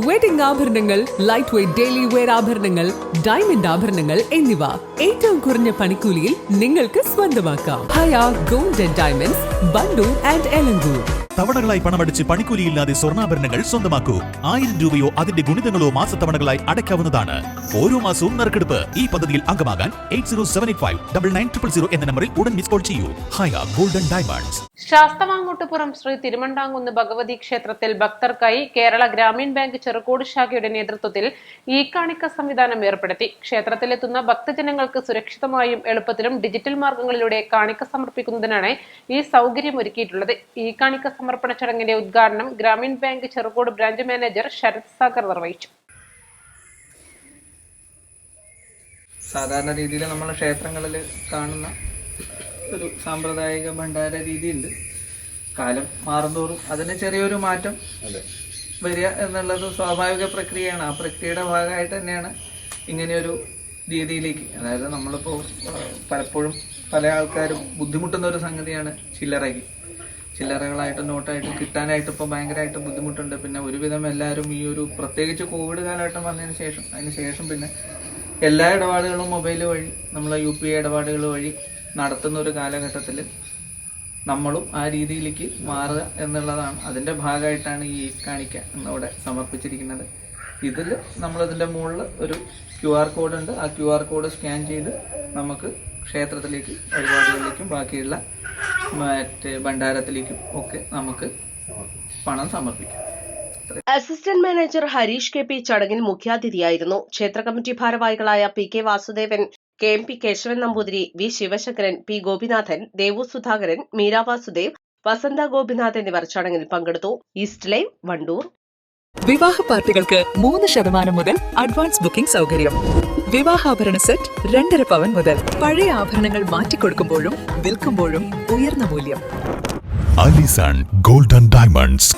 Wedding ആഭരണങ്ങൾ, light weight daily wear ആഭരണങ്ങൾ, diamond ആഭരണങ്ങൾ എന്നിവ ഏറ്റവും കുറഞ്ഞ പണിക്കൂലിയിൽ നിങ്ങൾക്ക് സ്വന്തമാക്കാം. Haya gold and diamonds, Wandoor and Elankur. തവണകളായി പണമടിച്ച് പണിക്കൂലിയില്ലാതെ സ്വർണ്ണാഭരണങ്ങൾ സ്വന്തമാക്കൂ. 1000 രൂപയോ അതിന്റെ ഗുണിതങ്ങളോ മാസത്തവണകളായി അടയ്ക്കാവുന്നതാണ്. ഓരോ മാസവും നറുക്കെടുപ്പ്. ഈ പദ്ധതിയിൽ അംഗമാകാൻ 8078599000 എന്ന നമ്പറിൽ ഉടൻ മിസ് കോൾ ചെയ്യൂ. Haya gold and diamonds. Sasthamangottupuram Sri Thirumandamkunnu Bhagavathi ക്ഷേത്രത്തിൽ ഭക്തർക്കായി കേരള ഗ്രാമീൺ ബാങ്ക് ചെറുകോട് ശാഖയുടെ നേതൃത്വത്തിൽ കാണിക്ക സംവിധാനം ഏർപ്പെടുത്തി. ക്ഷേത്രത്തിലെത്തുന്ന ഭക്തജനങ്ങൾക്ക് സുരക്ഷിതമായും എളുപ്പത്തിലും ഡിജിറ്റൽ മാർഗങ്ങളിലൂടെ കാണിക്ക സമർപ്പിക്കുന്നതിനാണ് ഈ സൗകര്യം ഒരുക്കിയിട്ടുള്ളത്. കാണിക്ക സമർപ്പണ ചടങ്ങിന്റെ ഉദ്ഘാടനം Grameen bank Cherukode branch manager Sarath Sagar നിർവഹിച്ചു. സാധാരണ രീതിയിൽ നമ്മൾ ക്ഷേത്രങ്ങളിൽ കാണുന്ന ഒരു സാമ്പ്രദായിക ഭണ്ഡാര രീതിയുണ്ട്. കാലം മാറുന്തോറും അതിന് ചെറിയൊരു മാറ്റം വരിക എന്നുള്ളത് സ്വാഭാവിക പ്രക്രിയയാണ്. ആ പ്രക്രിയയുടെ ഭാഗമായിട്ട് തന്നെയാണ് ഇങ്ങനെയൊരു രീതിയിലേക്ക്, അതായത് നമ്മളിപ്പോൾ പലപ്പോഴും പല ആൾക്കാരും ബുദ്ധിമുട്ടുന്ന ഒരു സംഗതിയാണ് ചില്ലറകളായിട്ടും നോട്ടായിട്ടും കിട്ടാനായിട്ട് ഇപ്പോൾ ഭയങ്കരമായിട്ട് ബുദ്ധിമുട്ടുണ്ട്. പിന്നെ ഒരുവിധം എല്ലാവരും ഈ ഒരു പ്രത്യേകിച്ച് കോവിഡ് കാലഘട്ടം അതിന് ശേഷം പിന്നെ എല്ലാ ഇടപാടുകളും മൊബൈൽ വഴി, നമ്മളെ UPI ഇടപാടുകൾ വഴി നടത്തുന്ന ഒരു കാലഘട്ടത്തിൽ നമ്മളും ആ രീതിയിലേക്ക് മാറുക എന്നുള്ളതാണ്. അതിൻ്റെ ഭാഗമായിട്ടാണ് ഈ കാണിക്ക എന്നിവിടെ സമർപ്പിച്ചിരിക്കുന്നത്. ഇതിൽ നമ്മളിതിൻ്റെ മുകളിൽ ഒരു QR കോഡ് ഉണ്ട്. ആ QR കോഡ് സ്കാൻ ചെയ്ത് നമുക്ക് ക്ഷേത്രത്തിലേക്ക്, പരിപാടികളിലേക്കും ബാക്കിയുള്ള ഭണ്ഡാരത്തിലേക്കും ഒക്കെ നമുക്ക് പണം സമർപ്പിക്കാം. അസിസ്റ്റന്റ് മാനേജർ ഹരീഷ് KP ചടങ്ങിൽ മുഖ്യാതിഥിയായിരുന്നു. ക്ഷേത്ര കമ്മിറ്റി ഭാരവാഹികളായ PK Vasudevan, KMP Keshavan Namboothiri, V Sivasankaran, P Gopinathan, Devu Sudhakaran, Meera Vasudev, വസന്ത ഗോപിനാഥ് എന്നിവർ ചടങ്ങിൽ പങ്കെടുത്തു. East live, Wandoor. വിവാഹ പാർട്ടികൾക്ക് 3% മുതൽ അഡ്വാൻസ് ബുക്കിംഗ് സൗകര്യം. വിവാഹാഭരണ സെറ്റ് 2.5 പവൻ മുതൽ. പഴയ ആഭരണങ്ങൾ മാറ്റിക്കൊടുക്കുമ്പോഴും വിൽക്കുമ്പോഴും ഉയർന്ന മൂല്യം. Allison gold and diamonds.